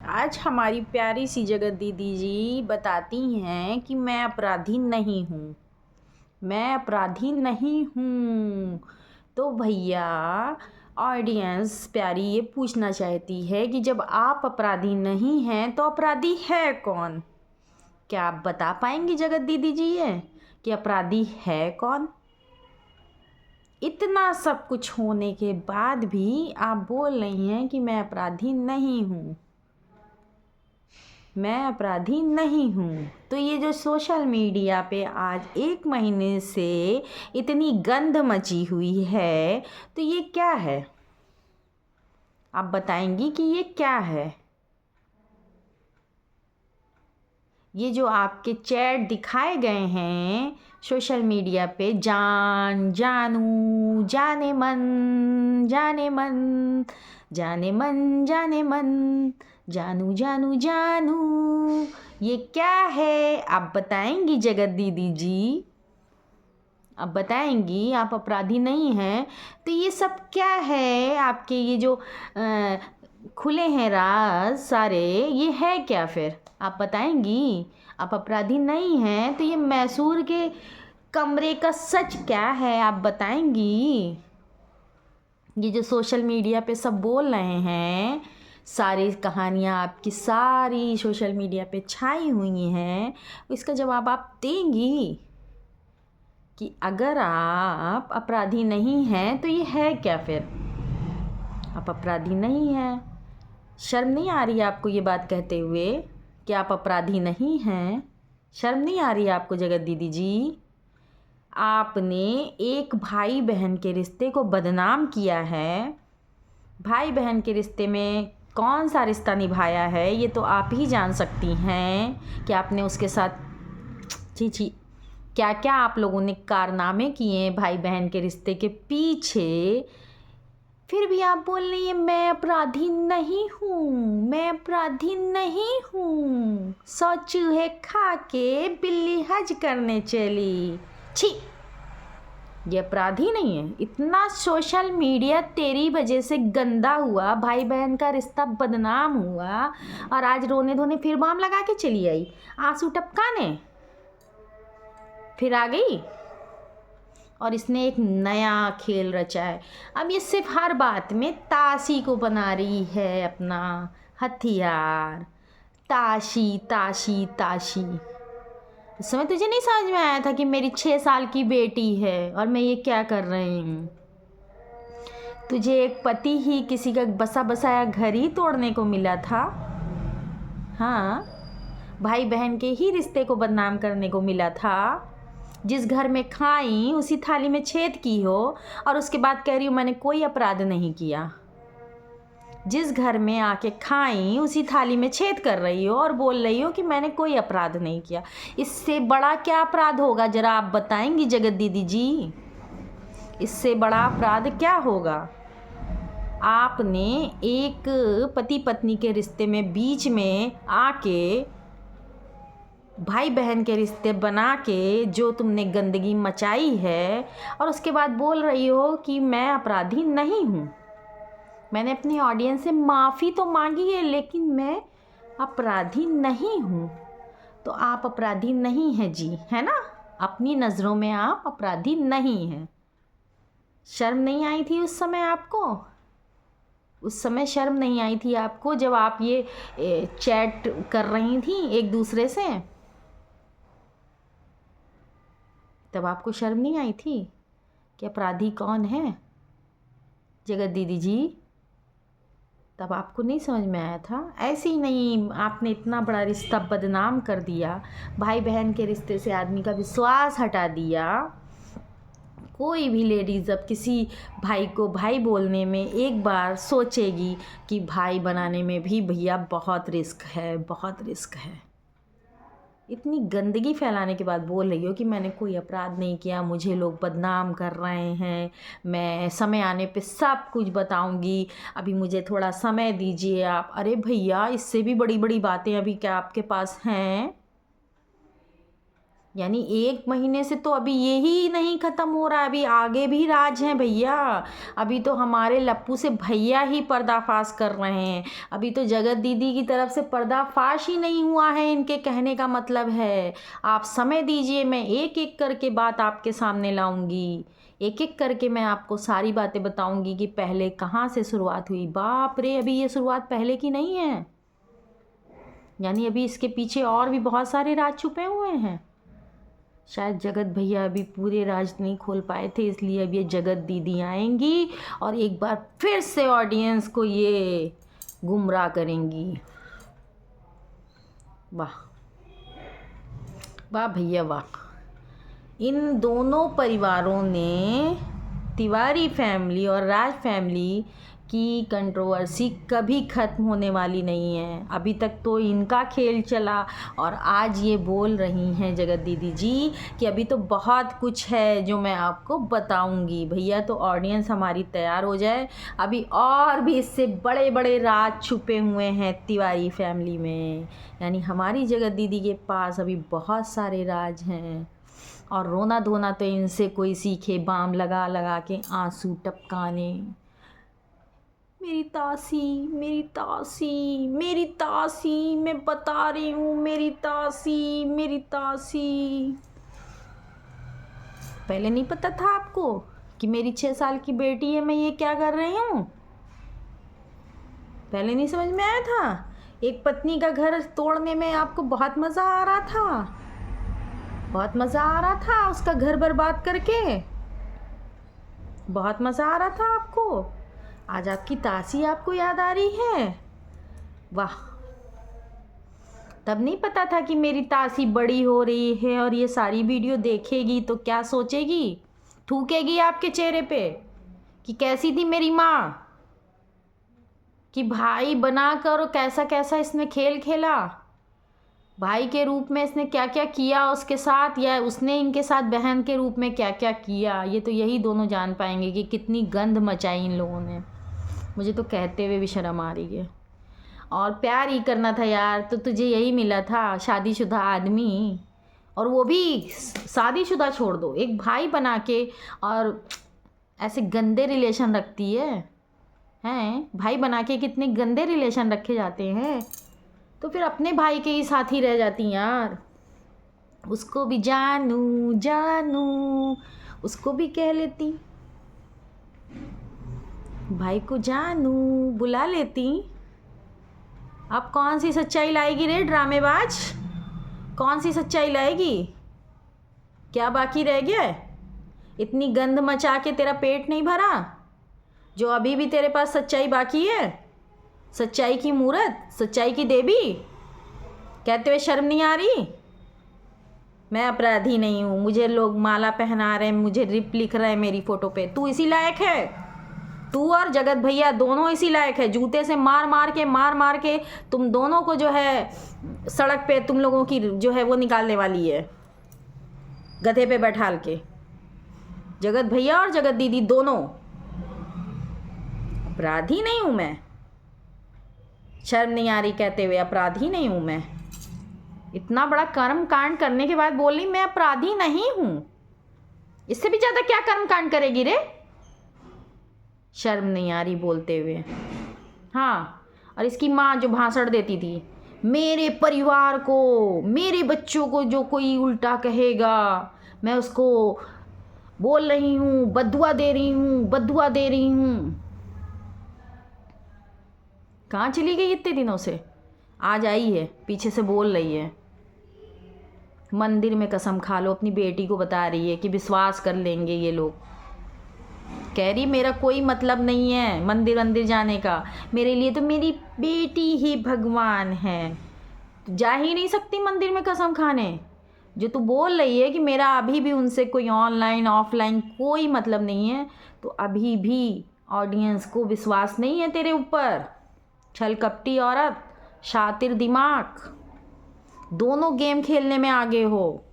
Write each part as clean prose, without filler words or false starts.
आज हमारी प्यारी सी जगत दीदी जी बताती हैं कि मैं अपराधी नहीं हूँ। मैं अपराधी नहीं हूँ। तो भैया, ऑडियंस प्यारी ये पूछना चाहती है कि जब आप अपराधी नहीं हैं तो अपराधी है कौन? क्या आप बता पाएंगी जगत दीदी जी ये कि अपराधी है कौन? इतना सब कुछ होने के बाद भी आप बोल रही हैं कि मैं अपराधी नहीं हूँ। मैं अपराधी नहीं हूँ। तो ये जो सोशल मीडिया पे आज 1 महीने से इतनी गंध मची हुई है, तो ये क्या है? आप बताएंगी कि ये क्या है? ये जो आपके चैट दिखाए गए हैं सोशल मीडिया पे, जान जानू जाने मन जाने मन जाने मन जाने मन जानू जानू जानू, ये क्या है? आप बताएंगी जगत दीदी जी? आप बताएंगी? आप अपराधी नहीं हैं तो ये सब क्या है? आपके ये जो खुले हैं राज सारे, ये है क्या फिर? आप बताएंगी? आप अपराधी नहीं हैं तो ये मैसूर के कमरे का सच क्या है? आप बताएंगी? ये जो सोशल मीडिया पे सब बोल रहे हैं, सारी कहानियाँ आपकी सारी सोशल मीडिया पे छाई हुई हैं, इसका जवाब आप देंगी कि अगर आप अपराधी नहीं हैं तो ये है क्या फिर? आप अपराधी नहीं हैं। शर्म नहीं आ रही है आपको ये बात कहते हुए कि आप अपराधी नहीं हैं? शर्म नहीं आ रही है आपको जगत दीदी जी? आपने एक भाई बहन के रिश्ते को बदनाम किया है। भाई बहन के रिश्ते में कौन सा रिश्ता निभाया है ये तो आप ही जान सकती हैं कि आपने उसके साथ छी छी क्या क्या आप लोगों ने कारनामे किए हैं भाई बहन के रिश्ते के पीछे। फिर भी आप बोल रही हैं मैं अपराधी नहीं हूँ, मैं अपराधी नहीं हूँ। 100 चूहे खा के बिल्ली हज करने चली। छी, ये अपराधी नहीं है। इतना सोशल मीडिया तेरी वजह से गंदा हुआ, भाई बहन का रिश्ता बदनाम हुआ, और आज रोने धोने फिर बाम लगा के चली आई, आंसू टपकाने फिर आ गई। और इसने एक नया खेल रचा है। अब ये सिर्फ हर बात में ताशी को बना रही है अपना हथियार। ताशी ताशी ताशी। उस समय तुझे नहीं समझ में आया था कि मेरी 6 साल की बेटी है और मैं ये क्या कर रही हूँ? तुझे एक पति ही किसी का बसा बसाया घर ही तोड़ने को मिला था। हाँ, भाई बहन के ही रिश्ते को बदनाम करने को मिला था। जिस घर में खाई उसी थाली में छेद की हो और उसके बाद कह रही हूँ मैंने कोई अपराध नहीं किया। जिस घर में आके खाई उसी थाली में छेद कर रही हो और बोल रही हो कि मैंने कोई अपराध नहीं किया। इससे बड़ा क्या अपराध होगा जरा आप बताएंगी जगत दीदी जी? इससे बड़ा अपराध क्या होगा? आपने एक पति पत्नी के रिश्ते में बीच में आके भाई बहन के रिश्ते बना के जो तुमने गंदगी मचाई है, और उसके बाद बोल रही हो कि मैं अपराधी नहीं हूँ। मैंने अपनी ऑडियंस से माफ़ी तो मांगी है लेकिन मैं अपराधी नहीं हूँ। तो आप अपराधी नहीं हैं जी, है ना? अपनी नज़रों में आप अपराधी नहीं हैं। शर्म नहीं आई थी उस समय आपको? उस समय शर्म नहीं आई थी आपको जब आप ये चैट कर रही थी एक दूसरे से? तब आपको शर्म नहीं आई थी कि अपराधी कौन है जगत दीदी जी? तब आपको नहीं समझ में आया था? ऐसे ही नहीं, आपने इतना बड़ा रिश्ता बदनाम कर दिया, भाई बहन के रिश्ते से आदमी का विश्वास हटा दिया। कोई भी लेडीज़ अब किसी भाई को भाई बोलने में एक बार सोचेगी कि भाई बनाने में भी भैया बहुत रिस्क है, बहुत रिस्क है। इतनी गंदगी फैलाने के बाद बोल रही हो कि मैंने कोई अपराध नहीं किया, मुझे लोग बदनाम कर रहे हैं, मैं समय आने पे सब कुछ बताऊंगी, अभी मुझे थोड़ा समय दीजिए आप। अरे भैया, इससे भी बड़ी बड़ी बातें अभी क्या आपके पास हैं? यानी 1 महीने से तो अभी यही नहीं ख़त्म हो रहा, अभी आगे भी राज हैं भैया। अभी तो हमारे लप्पू से भैया ही पर्दाफाश कर रहे हैं, अभी तो जगत दीदी की तरफ से पर्दाफाश ही नहीं हुआ है। इनके कहने का मतलब है आप समय दीजिए, मैं एक एक करके बात आपके सामने लाऊंगी, एक एक करके मैं आपको सारी बातें बताऊंगी कि पहले कहाँ से शुरुआत हुई। बाप रे, अभी ये शुरुआत पहले की नहीं है, यानी अभी इसके पीछे और भी बहुत सारे राज छुपे हुए हैं। शायद जगत भैया अभी पूरे राज नहीं खोल पाए थे, इसलिए अब ये जगत दीदी आएंगी और एक बार फिर से ऑडियंस को ये गुमराह करेंगी। वाह वाह भैया वाह। इन दोनों परिवारों ने, तिवारी फैमिली और राज फैमिली की कंट्रोवर्सी कभी ख़त्म होने वाली नहीं है। अभी तक तो इनका खेल चला और आज ये बोल रही हैं जगत दीदी जी कि अभी तो बहुत कुछ है जो मैं आपको बताऊंगी। भैया तो ऑडियंस हमारी तैयार हो जाए, अभी और भी इससे बड़े बड़े राज छुपे हुए हैं तिवारी फैमिली में। यानी हमारी जगत दीदी के पास अभी बहुत सारे राज हैं और रोना धोना तो इनसे कोई सीखे, बाम लगा लगा के आंसू टपकाने। मेरी तासी, मेरी तासी, मेरी तासी, मैं बता रही हूँ, मेरी तासी, मेरी तासी। पहले नहीं पता था आपको कि मेरी 6 साल की बेटी है, मैं ये क्या कर रही हूँ? पहले नहीं समझ में आया था? एक पत्नी का घर तोड़ने में आपको बहुत मज़ा आ रहा था, बहुत मज़ा आ रहा था उसका घर बर्बाद करके, बहुत मज़ा आ रहा था आपको। आज आपकी तासी आपको याद आ रही है? वाह। तब नहीं पता था कि मेरी तासी बड़ी हो रही है और ये सारी वीडियो देखेगी तो क्या सोचेगी, थूकेगी आपके चेहरे पे कि कैसी थी मेरी माँ, कि भाई बनाकर कैसा कैसा इसने खेल खेला, भाई के रूप में इसने क्या क्या किया उसके साथ, या उसने इनके साथ बहन के रूप में क्या क्या किया। ये तो यही दोनों जान पाएंगे कि कितनी गंद मचाई इन लोगों ने। मुझे तो कहते हुए भी शर्म आ रही है। और प्यार ही करना था यार तो तुझे यही मिला था, शादीशुदा आदमी, और वो भी शादीशुदा छोड़ दो, एक भाई बना के और ऐसे गंदे रिलेशन रखती है। भाई बना के कितने गंदे रिलेशन रखे जाते हैं, तो फिर अपने भाई के ही साथ ही रह जाती यार। उसको भी जानू जानू उसको भी कह लेती, भाई को जानू बुला लेती। अब कौन सी सच्चाई लाएगी रे ड्रामेबाज, कौन सी सच्चाई लाएगी? क्या बाकी रह गया है? इतनी गंद मचा के तेरा पेट नहीं भरा जो अभी भी तेरे पास सच्चाई बाकी है? सच्चाई की मूरत, सच्चाई की देवी कहते हुए शर्म नहीं आ रही? मैं अपराधी नहीं हूँ, मुझे लोग माला पहना रहे हैं, मुझे रिप लिख रहे हैं मेरी फ़ोटो पे। तू इसी लायक है, तू और जगत भैया दोनों इसी लायक है। जूते से मार मार के तुम दोनों को जो है सड़क पे तुम लोगों की जो है वो निकालने वाली है, गधे पे बैठाल के। जगत भैया और जगत दीदी दोनों। अपराधी नहीं हूँ मैं, शर्म नहीं आ रही कहते हुए? अपराधी नहीं हूँ मैं। इतना बड़ा कर्म कांड करने के बाद बोल रही मैं अपराधी नहीं हूँ। इससे भी ज़्यादा क्या कर्म कांड करेगी रे? शर्म नहीं आ रही बोलते हुए। हाँ, और इसकी माँ जो भाषण देती थी, मेरे परिवार को, मेरे बच्चों को जो कोई उल्टा कहेगा मैं उसको बोल रही हूँ, बद्दुआ दे रही हूँ, बद्दुआ दे रही हूँ। कहाँ चली गई इतने दिनों से? आज आई है, पीछे से बोल रही है। मंदिर में कसम खा लो, अपनी बेटी को बता रही है कि विश्वास कर लेंगे ये लोग। कह रही मेरा कोई मतलब नहीं है मंदिर जाने का, मेरे लिए तो मेरी बेटी ही भगवान है। जा ही नहीं सकती मंदिर में कसम खाने। जो तू बोल रही है कि मेरा अभी भी उनसे कोई ऑनलाइन ऑफलाइन कोई मतलब नहीं है, तो अभी भी ऑडियंस को विश्वास नहीं है तेरे ऊपर। छल कपटी औरत, शातिर दिमाग, दोनों गेम खेलने में आगे हो।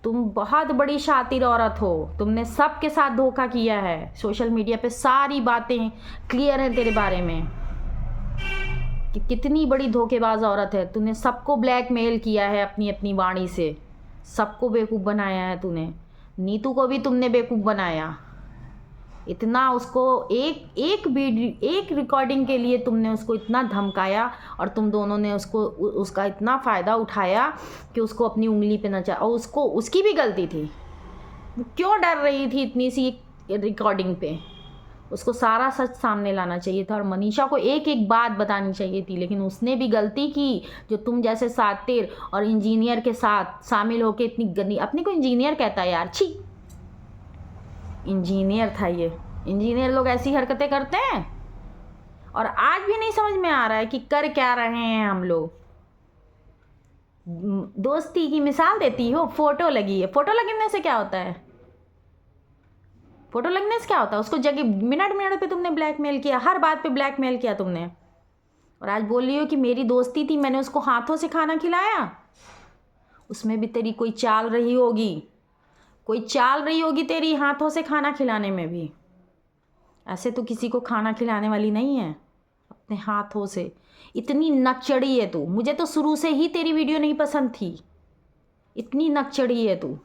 तुम बहुत बड़ी शातिर औरत हो, तुमने सबके साथ धोखा किया है। सोशल मीडिया पे सारी बातें क्लियर हैं तेरे बारे में कि कितनी बड़ी धोखेबाज औरत है। तूने सबको ब्लैकमेल किया है अपनी अपनी वाणी से, सबको बेवकूफ़ बनाया है तूने। नीतू को भी तुमने बेवकूफ़ बनाया। इतना उसको एक रिकॉर्डिंग के लिए तुमने उसको इतना धमकाया और तुम दोनों ने उसका इतना फ़ायदा उठाया कि उसको अपनी उंगली पे नचा। और उसकी भी गलती थी। वो क्यों डर रही थी इतनी सी रिकॉर्डिंग पे? उसको सारा सच सामने लाना चाहिए था और मनीषा को एक एक बात बतानी चाहिए थी, लेकिन उसने भी गलती की। जो तुम जैसे सातिर और इंजीनियर के साथ शामिल होकर इतनी गंदी, अपने को इंजीनियर कहता है यार, छी, इंजीनियर था ये। इंजीनियर लोग ऐसी हरकतें करते हैं और आज भी नहीं समझ में आ रहा है कि कर क्या रहे हैं हम लोग। दोस्ती की मिसाल देती हो, फोटो लगी है। फोटो लगने से क्या होता है? फोटो लगने से क्या होता है? उसको जगह मिनट पे तुमने ब्लैकमेल किया, हर बात पे ब्लैकमेल किया तुमने। और आज बोल रही हो कि मेरी दोस्ती थी, मैंने उसको हाथों से खाना खिलाया। उसमें भी तेरी कोई चाल रही होगी, कोई चाल रही होगी तेरी हाथों से खाना खिलाने में भी। ऐसे तो किसी को खाना खिलाने वाली नहीं है अपने हाथों से। इतनी नकचड़ी है तू। मुझे तो शुरू से ही तेरी वीडियो नहीं पसंद थी। इतनी नकचड़ी है तू।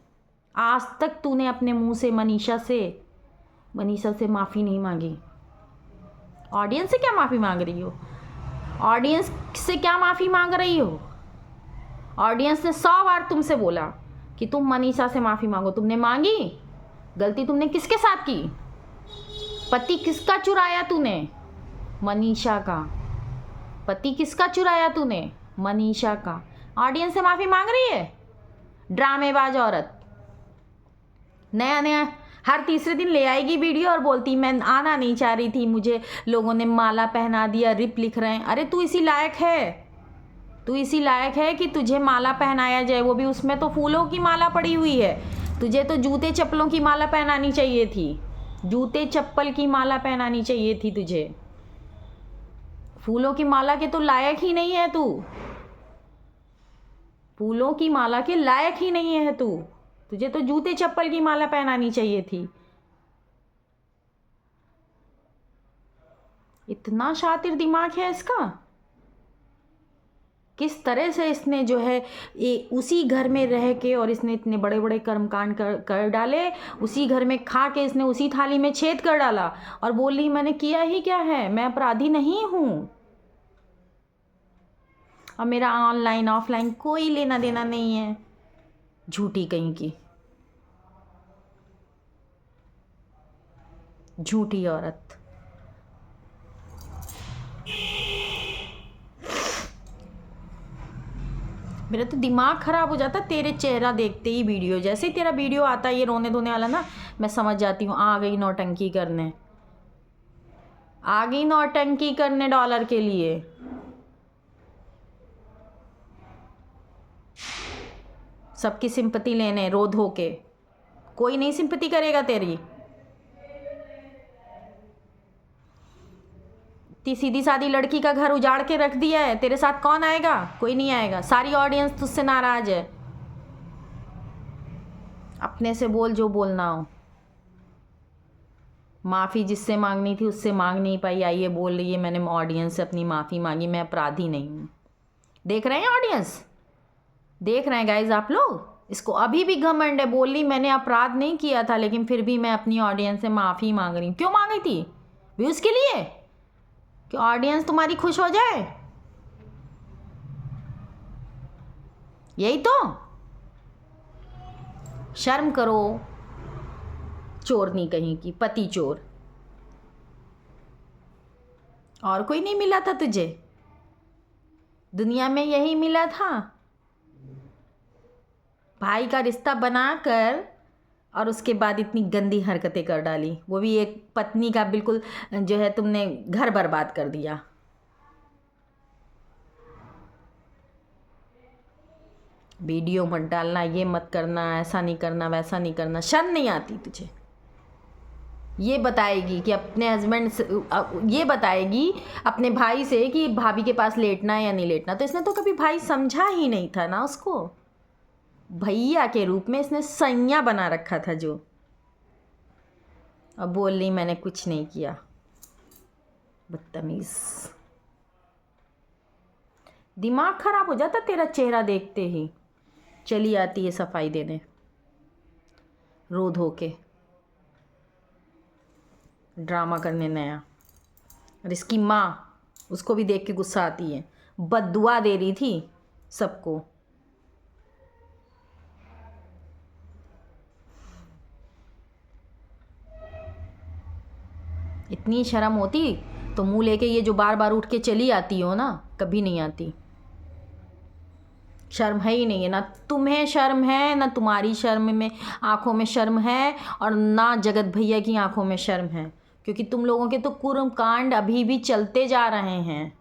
आज तक तूने अपने मुंह से मनीषा से माफ़ी नहीं मांगी। ऑडियंस से क्या माफ़ी मांग रही हो? ऑडियंस से क्या माफ़ी मांग रही हो? ऑडियंस ने 100 बार तुमसे बोला कि तुम मनीषा से माफ़ी मांगो, तुमने मांगी? गलती तुमने किसके साथ की? पति किसका चुराया तूने? मनीषा का। पति किसका चुराया तूने? मनीषा का। ऑडियंस से माफ़ी मांग रही है? ड्रामेबाज औरत। नया नया हर तीसरे दिन ले आएगी वीडियो और बोलती मैं आना नहीं चाह रही थी, मुझे लोगों ने माला पहना दिया, रिप लिख रहे हैं। अरे तू इसी लायक है, तू इसी लायक है कि तुझे माला पहनाया जाए, वो भी उसमें तो फूलों की माला पड़ी हुई है। तुझे तो जूते चप्पलों की माला पहनानी चाहिए थी। जूते चप्पल की माला पहनानी चाहिए थी तुझे। फूलों की माला के तो लायक ही नहीं है तू। फूलों की माला के लायक ही नहीं है तू। तुझे तो जूते चप्पल की माला पहनानी चाहिए थी। इतना शातिर दिमाग है इसका। किस तरह से इसने जो है उसी घर में रह के और इसने इतने बड़े बड़े कर्मकांड कर डाले। उसी घर में खा के इसने उसी थाली में छेद कर डाला और बोली मैंने किया ही क्या है, मैं अपराधी नहीं हूँ और मेरा ऑनलाइन ऑफलाइन कोई लेना देना नहीं है। झूठी कहीं की, झूठी औरत। मेरा तो दिमाग ख़राब हो जाता तेरे चेहरा देखते ही। वीडियो जैसे ही तेरा वीडियो आता है ये रोने धोने वाला ना, मैं समझ जाती हूँ आ गई नौटंकी करने, आ गई नौटंकी करने डॉलर के लिए। सबकी सिंपत्ति लेने रो धो के। कोई नहीं सिंपत्ति करेगा तेरी। सीधी सादी लड़की का घर उजाड़ के रख दिया है, तेरे साथ कौन आएगा? कोई नहीं आएगा। सारी ऑडियंस तुझसे नाराज है। अपने से बोल जो बोलना हो। माफ़ी जिससे मांगनी थी उससे मांग नहीं पाई, आइए बोल रही है मैंने ऑडियंस से अपनी माफ़ी मांगी, मैं अपराधी नहीं हूँ। देख रहे हैं ऑडियंस, देख रहे हैं गाइज आप लोग। इसको अभी भी घमंड है, बोल रही मैंने अपराध नहीं किया था लेकिन फिर भी मैं अपनी ऑडियंस से माफ़ी मांग रही हूँ। क्यों मांगी थी? व्यूज़ के लिए कि ऑडियंस तुम्हारी खुश हो जाए, यही तो। शर्म करो चोरनी कहीं की, पति चोर। और कोई नहीं मिला था तुझे दुनिया में, यही मिला था। भाई का रिश्ता बनाकर और उसके बाद इतनी गंदी हरकतें कर डाली, वो भी एक पत्नी का। बिल्कुल जो है तुमने घर बर्बाद कर दिया। वीडियो मत डालना, ये मत करना, ऐसा नहीं करना, वैसा नहीं करना। शर्म नहीं आती तुझे? ये बताएगी कि अपने हस्बैंड से, ये बताएगी अपने भाई से कि भाभी के पास लेटना है या नहीं लेटना। तो इसने तो कभी भाई समझा ही नहीं था ना उसको। भैया के रूप में इसने सैया बना रखा था जो। अब बोल रही मैंने कुछ नहीं किया। बदतमीज। दिमाग खराब हो जाता तेरा चेहरा देखते ही। चली आती है सफाई देने रो धो के, ड्रामा करने नया। और इसकी माँ, उसको भी देख के गुस्सा आती है, बद्दुआ दे रही थी सबको। इतनी शर्म होती तो मुंह लेके ये जो बार बार उठ के चली आती हो ना, कभी नहीं आती। शर्म है ही नहीं है, ना तुम्हें शर्म है, ना तुम्हारी शर्म में आंखों में शर्म है, और ना जगत भैया की आंखों में शर्म है, क्योंकि तुम लोगों के तो कुर्म कांड अभी भी चलते जा रहे हैं।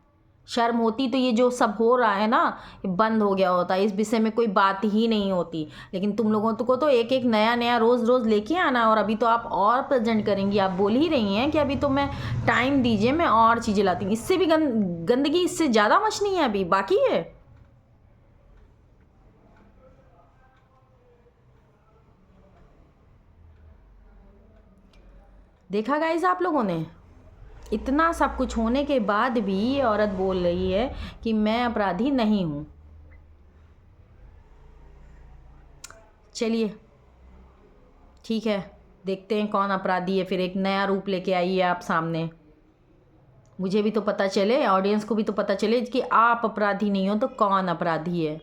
शर्म होती तो ये जो सब हो रहा है ना, ये बंद हो गया होता, इस विषय में कोई बात ही नहीं होती। लेकिन तुम लोगों को तो एक एक नया नया रोज़ रोज़ लेके आना, और अभी तो आप और प्रेजेंट करेंगी। आप बोल ही रही हैं कि अभी तो मैं टाइम दीजिए, मैं और चीज़ें लाती हूँ। इससे भी गंदगी इससे ज़्यादा मचनी है, अभी बाकी है। देखा गाइस आप लोगों ने, इतना सब कुछ होने के बाद भी ये औरत बोल रही है कि मैं अपराधी नहीं हूँ। चलिए ठीक है, देखते हैं कौन अपराधी है। फिर एक नया रूप लेके आइए आप सामने, मुझे भी तो पता चले, ऑडियंस को भी तो पता चले कि आप अपराधी नहीं हो तो कौन अपराधी है।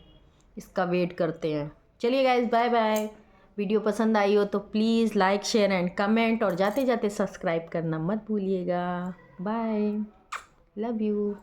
इसका वेट करते हैं। चलिए गाइस, बाय बाय। वीडियो पसंद आई हो तो please like share and comment, और जाते जाते सब्सक्राइब करना मत भूलिएगा। Bye, love you.